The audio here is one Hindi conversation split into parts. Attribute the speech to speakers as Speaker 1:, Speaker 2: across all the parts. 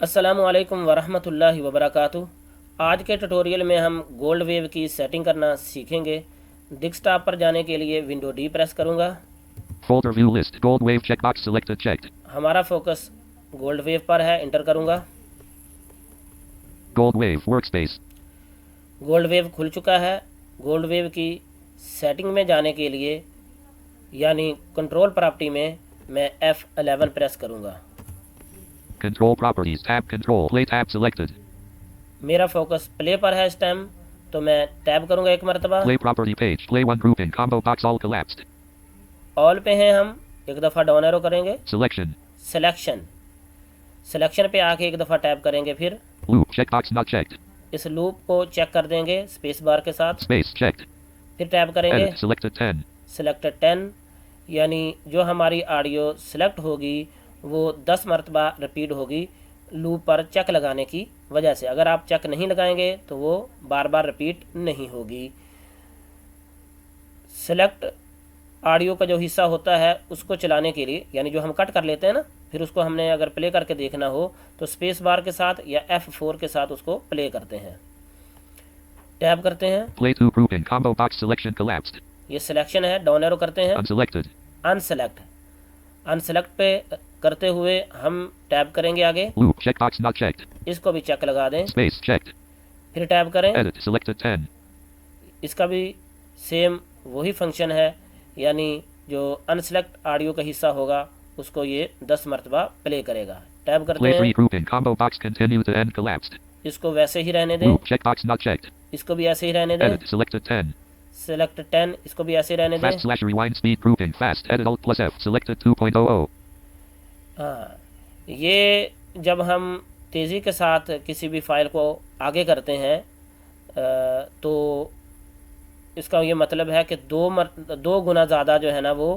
Speaker 1: अस्सलामु अलैकुम वरहमतुल्लाहि वबरकातुहू। आज के ट्यूटोरियल में हम गोल्ड वेव की सेटिंग करना सीखेंगे। डेस्कटॉप पर जाने के लिए विंडो डी प्रेस करूंगा।
Speaker 2: Folder view list. Gold wave checkbox selected checked.
Speaker 1: हमारा फोकस गोल्ड वेव पर है, इंटर करूंगा।
Speaker 2: Gold wave workspace.
Speaker 1: Gold wave खुल चुका है। गोल्ड वेव की सेटिंग में जाने के लिए यानी कंट्रोल प्रॉपर्टी में मैं F11 प्रेस करूंगा।
Speaker 2: Control properties. Tab control. Play tab selected.
Speaker 1: मेरा फोकस प्ले पर है इस टाइम, तो मैं टैब करूंगा एक मरतबा।
Speaker 2: Play property page. Play one grouping. Combo box all collapsed.
Speaker 1: All पे हैं हम, एक दफ़ा डाउन एरो करेंगे।
Speaker 2: Selection.
Speaker 1: सिलेक्शन पे आके एक दफ़ा टैप करेंगे। फिर
Speaker 2: Loop checkbox not checked.
Speaker 1: इस लूप को चेक कर देंगे स्पेस बार के साथ।
Speaker 2: Space checked.
Speaker 1: फिर टैप करेंगे
Speaker 2: Edit selected 10.
Speaker 1: सिलेक्टेड 10, यानी जो हमारी ऑडियो सिलेक्ट होगी वो 10 मरतबा रिपीट होगी लूप पर चेक लगाने की वजह से। अगर आप चेक नहीं लगाएंगे तो वो बार बार रिपीट नहीं होगी। सेलेक्ट ऑडियो का जो हिस्सा होता है उसको चलाने के लिए, यानी जो हम कट कर लेते हैं ना, फिर उसको हमने अगर प्ले करके देखना हो तो स्पेस बार के साथ या F4 के साथ उसको प्ले करते हैं। टैप करते हैं।
Speaker 2: Play two grouping. Combo box selection collapsed.
Speaker 1: ये सिलेक्शन है, डाउन एरो करते हैं।
Speaker 2: Unselected.
Speaker 1: अनसेलेक्ट पे करते हुए हम टैप करेंगे आगे।
Speaker 2: Loop checkbox not checked.
Speaker 1: इसको भी चेक लगा दें।
Speaker 2: Space checked.
Speaker 1: फिर टैप करें।
Speaker 2: Edit selected 10.
Speaker 1: इसका भी सेम वही फंक्शन है, यानी जो अनसेलेक्ट ऑडियो का हिस्सा होगा उसको ये 10 मरतबा प्ले करेगा। टैप करते
Speaker 2: Play
Speaker 1: हैं।
Speaker 2: three grouping. Combo box continue to end collapsed.
Speaker 1: इसको वैसे ही रहने दें।
Speaker 2: Loop checkbox not checked.
Speaker 1: इसको भी ऐसे ही रहने दें।
Speaker 2: Edit selected 10.
Speaker 1: सेलेक्ट 10, इसको भी ऐसे ही रहने दें।
Speaker 2: Fast slash rewind speed grouping. Fast edit alt plus F selected 2.00.
Speaker 1: हाँ, ये जब हम तेज़ी के साथ किसी भी फाइल को आगे करते हैं तो इसका ये मतलब है कि दो गुना ज़्यादा जो है ना वो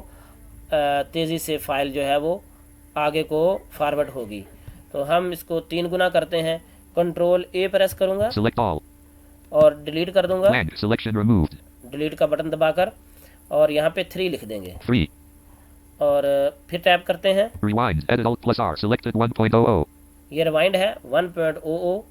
Speaker 1: तेज़ी से फाइल जो है वो आगे को फॉरवर्ड होगी। तो हम इसको 3 गुना करते हैं। कंट्रोल A प्रेस करूँगा
Speaker 2: Select all.
Speaker 1: और डिलीट कर दूँगा।
Speaker 2: Blank selection removed.
Speaker 1: डिलीट का बटन दबाकर और यहाँ पे 3 लिख देंगे
Speaker 2: 3.
Speaker 1: और फिर टैप करते हैं।
Speaker 2: Rewind. Edit alt plus R selected 1.00.
Speaker 1: ये रिवाइंड है 1.00,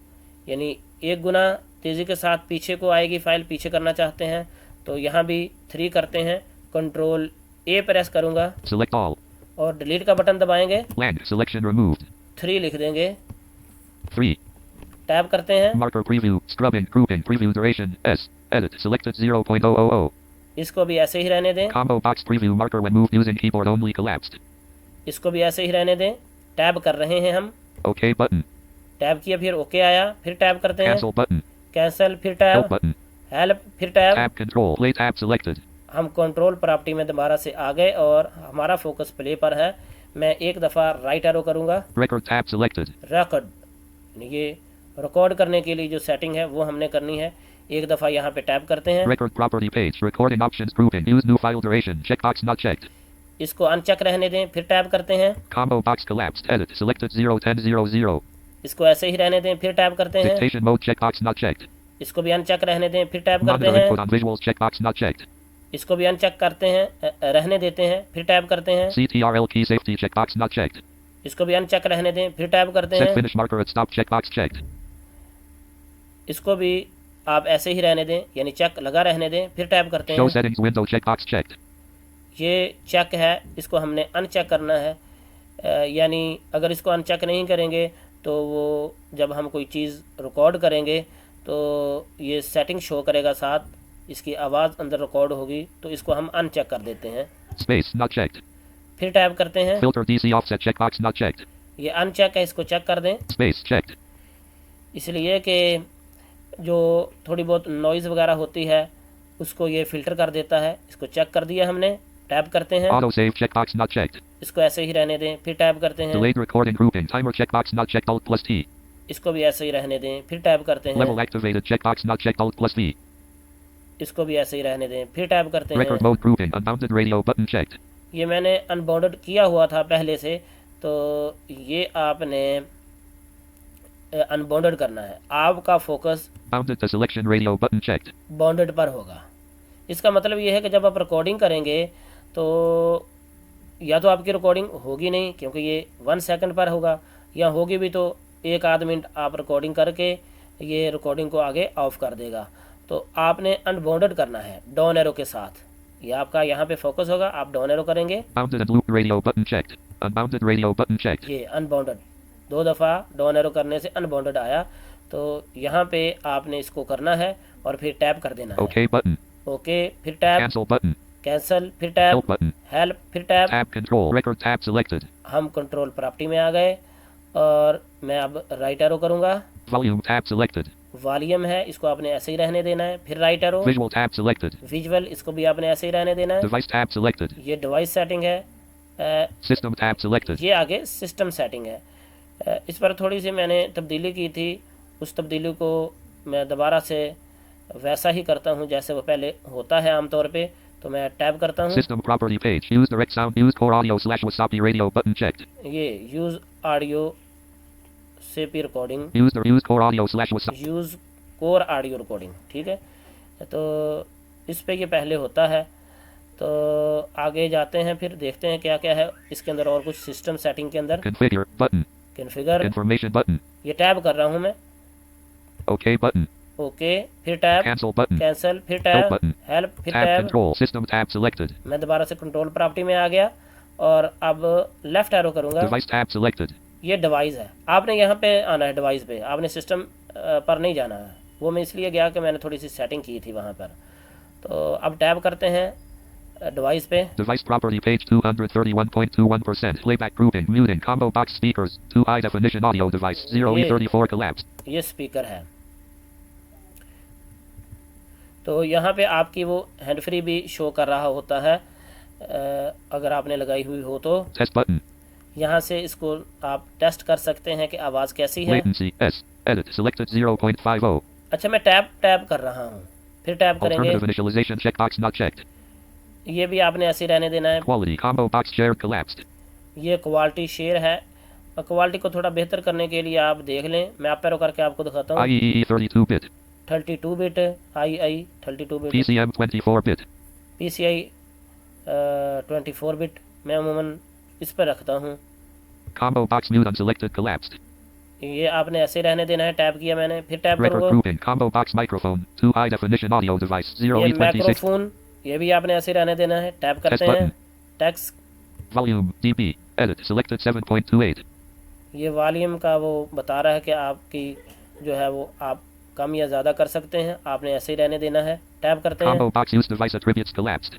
Speaker 1: यानी 1 गुना तेज़ी के साथ पीछे को आएगी फाइल, पीछे करना चाहते हैं तो यहाँ भी 3 करते हैं। कंट्रोल A प्रेस करूँगा
Speaker 2: Select all.
Speaker 1: और डिलीट का बटन दबाएंगे।
Speaker 2: Blank selection removed.
Speaker 1: 3 लिख देंगे।
Speaker 2: 3.
Speaker 1: टैप करते हैं।
Speaker 2: Marker preview. Scrubbing. Grouping. Preview duration. S. Edit selected 0.000.
Speaker 1: इसको भी ऐसे ही रहने दें।
Speaker 2: Combo box preview marker when moved using keyboard only collapsed.
Speaker 1: इसको भी ऐसे ही रहने दें। टैब कर रहे हैं हम।
Speaker 2: OK button.
Speaker 1: टैब किया, फिर ओके आया, फिर टैब करते हैं।
Speaker 2: Cancel button.
Speaker 1: कैंसिल, फिर
Speaker 2: Help
Speaker 1: टैब,
Speaker 2: button.
Speaker 1: हेल्प, फिर tab.
Speaker 2: Tab control. Play tab selected.
Speaker 1: हम कंट्रोल प्रॉपर्टी में दोबारा से आ गए और हमारा फोकस प्ले पर है। मैं एक दफ़ा राइट एरो करूँगा।
Speaker 2: Record tab selected.
Speaker 1: रिकॉर्ड, ये रिकॉर्ड करने के लिए जो सेटिंग है वो हमने करनी है। एक दफ़ा यहाँ पे टैप करते हैं।
Speaker 2: Record property page. Recording options grouping. Use new file duration. Checkbox not checked.
Speaker 1: इसको अनचेक रहने दें, फिर टैप करते हैं।
Speaker 2: Combo box collapsed. Edit selected 0.10.00.
Speaker 1: इसको ऐसे ही रहने दें, फिर टैप करते हैं।
Speaker 2: Dictation mode checkbox not checked.
Speaker 1: इसको भी अनचेक रहने दें, फिर टैप करते
Speaker 2: Monitor input
Speaker 1: हैं।
Speaker 2: on visuals checkbox not checked.
Speaker 1: इसको भी अनचेक करते हैं, रहने देते हैं, फिर टैप करते हैं।
Speaker 2: CTRL key safety checkbox not checked.
Speaker 1: इसको भी अनचेक रहने दें, फिर टैप करते
Speaker 2: Set
Speaker 1: हैं।
Speaker 2: finish marker at stop checkbox checked.
Speaker 1: इसको भी आप ऐसे ही रहने दें, यानी चेक लगा रहने दें, फिर टैप करते
Speaker 2: Show
Speaker 1: हैं।
Speaker 2: settings window checkbox checked.
Speaker 1: ये चेक है, इसको हमने अनचेक करना है। यानी अगर इसको अनचेक नहीं करेंगे तो वो जब हम कोई चीज़ रिकॉर्ड करेंगे तो ये सेटिंग शो करेगा, साथ इसकी आवाज़ अंदर रिकॉर्ड होगी, तो इसको हम अनचेक कर देते हैं।
Speaker 2: Space not checked.
Speaker 1: फिर टैप करते हैं।
Speaker 2: Filter DC offset checkbox not checked.
Speaker 1: ये अनचेक है, इसको चेक कर दें,
Speaker 2: Space checked.
Speaker 1: इसलिए कि जो थोड़ी बहुत नॉइज़ वगैरह होती है उसको ये फ़िल्टर कर देता है। इसको चेक कर दिया हमने। टैप करते हैं।
Speaker 2: Auto save checkbox not checked.
Speaker 1: इसको ऐसे ही रहने दें, फिर टैप करते हैं।
Speaker 2: Delayed recording grouping timer checkbox not checked alt plus T.
Speaker 1: इसको भी ऐसे ही रहने दें, फिर टैप करते हैं।
Speaker 2: Level activated checkbox not checked alt plus V.
Speaker 1: इसको भी ऐसे ही रहने दें, फिर टैप करते
Speaker 2: Record
Speaker 1: हैं।
Speaker 2: mode grouping unbounded radio button checked.
Speaker 1: ये मैंने अनबाउंडेड किया हुआ था पहले से, तो ये आपने अनबाउंडेड करना है। आपका focus
Speaker 2: Bounded to selection radio button checked.
Speaker 1: Bounded पर होगा। इसका मतलब ये है कि जब आप रिकॉर्डिंग करेंगे तो या तो आपकी रिकॉर्डिंग होगी नहीं, क्योंकि ये 1 सेकंड पर होगा, या होगी भी तो एक आध मिनट आप रिकॉर्डिंग करके ये रिकॉर्डिंग को आगे ऑफ कर देगा। तो आपने अनबाउंडेड करना है डाउन एरो के साथ। ये आपका यहाँ पे फोकस होगा, आप डाउन एरो करेंगे।
Speaker 2: Bounded and loop radio button checked. Unbounded radio button checked.
Speaker 1: ये अनबाउंडेड 2 दफ़ा डाउन एरो करने से अनबाउंडेड आया, तो यहाँ पे आपने इसको करना है और फिर टैप कर देना है।
Speaker 2: OK button.
Speaker 1: ओके, फिर टैप,
Speaker 2: Cancel button.
Speaker 1: कैंसिल, फिर टैप,
Speaker 2: Help button.
Speaker 1: हेल्प, फिर tap.
Speaker 2: Tab control. Record tab selected.
Speaker 1: हम कंट्रोल प्रॉपर्टी में आ गए और मैं अब राइट एरो करूँगा।
Speaker 2: Volume tab selected.
Speaker 1: वॉल्यूम है, इसको आपने ऐसे ही रहने देना है। फिर right arrow,
Speaker 2: Visual tab selected.
Speaker 1: Visual, इसको भी आपने ऐसे ही रहने देना है।
Speaker 2: Device tab selected.
Speaker 1: ये डिवाइस सेटिंग है,
Speaker 2: System tab selected.
Speaker 1: ये आगे सिस्टम सेटिंग है। इस पर थोड़ी सी मैंने तब्दीली की थी, उस तब्दीली को मैं दोबारा से वैसा ही करता हूँ जैसे वो पहले होता है आमतौर पे। तो मैं टैब करता हूँ।
Speaker 2: System property page. Use direct sound. Use core audio / Wasapi radio button checked.
Speaker 1: ये यूज़ ऑडियो से भी recording,
Speaker 2: Use core audio / Wasapi.
Speaker 1: Use core audio recording, ठीक है। तो इस पे ये पहले होता है। तो आगे जाते हैं, फिर देखते हैं क्या क्या है इसके अंदर और कुछ सिस्टम सेटिंग के अंदर।
Speaker 2: Configure button.
Speaker 1: Configure,
Speaker 2: Information button.
Speaker 1: ये टैब कर रहा हूँ मैं।
Speaker 2: OK button.
Speaker 1: ओके, फिर टैब,
Speaker 2: Cancel button.
Speaker 1: कैंसिल, फिर
Speaker 2: Help
Speaker 1: टैब,
Speaker 2: button.
Speaker 1: हेल्प, फिर
Speaker 2: Tab
Speaker 1: tab.
Speaker 2: control. System tab selected.
Speaker 1: मैं दोबारा से कंट्रोल प्रॉपर्टी में आ गया और अब लेफ्ट एरो करूँगा।
Speaker 2: Device tab selected.
Speaker 1: ये डिवाइस है, आपने यहाँ पे आना है डिवाइस पे, आपने सिस्टम पर नहीं जाना है। वो मैं इसलिए गया कि मैंने थोड़ी सी सेटिंग की थी वहाँ पर। तो अब टैब करते हैं डिवाइस पे।
Speaker 2: Device property page 231.21%. Playback grouping. Muting. Combo box speakers. 2 high definition audio device. 0E34 collapsed.
Speaker 1: ये स्पीकर है। तो यहाँ पे आपकी वो हैंड फ्री भी शो कर रहा होता है अगर आपने लगाई हुई हो तो।
Speaker 2: Test button.
Speaker 1: यहाँ से इसको आप टेस्ट कर सकते हैं कि आवाज़ कैसी है।
Speaker 2: Latency. S. Edit. Selected 0.50.
Speaker 1: अच्छा, मैं टैप कर रहा हूँ, फिर टैप करेंगे।
Speaker 2: Alternative initialization checkbox not checked.
Speaker 1: ये भी आपने ऐसे ही रहने देना है।
Speaker 2: Quality. Combo box shared collapsed.
Speaker 1: ये क्वालिटी शेयर है, और क्वालिटी को थोड़ा बेहतर करने के लिए आप देख लें। मैं आप पैरो करके आपको दिखाता हूँ।
Speaker 2: IEEE 32 bit.
Speaker 1: 32 बिट, आई 32 bit,
Speaker 2: PCM 24 bit.
Speaker 1: PCI 24 bit मैं अमूमन इस पर रखता हूँ।
Speaker 2: Combo box mute unselected collapsed.
Speaker 1: ये आपने ऐसे रहने देना है। टैप किया मैंने, फिर टैप
Speaker 2: Record
Speaker 1: करूँगा।
Speaker 2: grouping. Combo box microphone. 2 high definition audio device.
Speaker 1: ये
Speaker 2: 0E26.
Speaker 1: माइक्रोफोन, ये भी आपने ऐसे रहने देना है। टैप करते
Speaker 2: Test
Speaker 1: हैं,
Speaker 2: button.
Speaker 1: Text,
Speaker 2: Volume. dB. Edit. Selected 7.28.
Speaker 1: ये वॉल्यूम का वो बता रहा है कि आपकी जो है वो आप कम या ज़्यादा कर सकते हैं, आपने ऐसे ही रहने देना है। टैप करते हैं,
Speaker 2: Combo box use device attributes collapsed.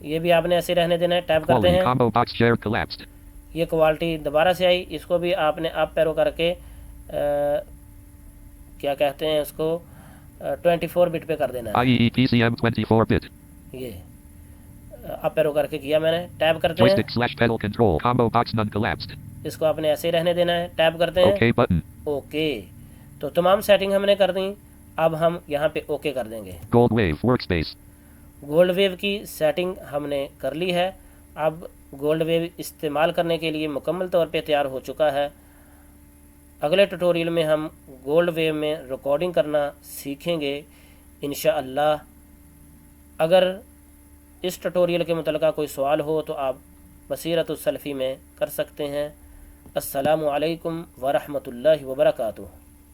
Speaker 1: ये भी आपने ऐसे रहने देना है। टैप करते
Speaker 2: Quality.
Speaker 1: हैं,
Speaker 2: Combo box shared collapsed.
Speaker 1: ये क्वालिटी दोबारा से आई, इसको भी आपने अप पैरो करके क्या कहते हैं उसको 24 बिट पे कर देना है।
Speaker 2: IEEE PCM 24 bit.
Speaker 1: ये अप पैरो करके किया मैंने। टैप करते हैं,
Speaker 2: Joystick / pedal control. Combo box none collapsed.
Speaker 1: इसको आपने ऐसे ही रहने देना है। टैप करते हैं,
Speaker 2: OK button.
Speaker 1: ओके। तो तमाम सेटिंग हमने कर दी। अब हम यहाँ पे ओके कर देंगे।
Speaker 2: Gold wave workspace.
Speaker 1: Gold wave की सेटिंग हमने कर ली है। अब गोल्ड वेव इस्तेमाल करने के लिए मुकम्मल तौर पे तैयार हो चुका है। अगले ट्यूटोरियल में हम गोल्ड वेव में रिकॉर्डिंग करना सीखेंगे इंशाअल्लाह। अगर इस ट्यूटोरियल के मुतल्लिक़ कोई सवाल हो तो आप बसीरतुस सलफ़ी में कर सकते हैं। अस्सलामु अलैकुम व रहमतुल्लाहि व बरकातुहू।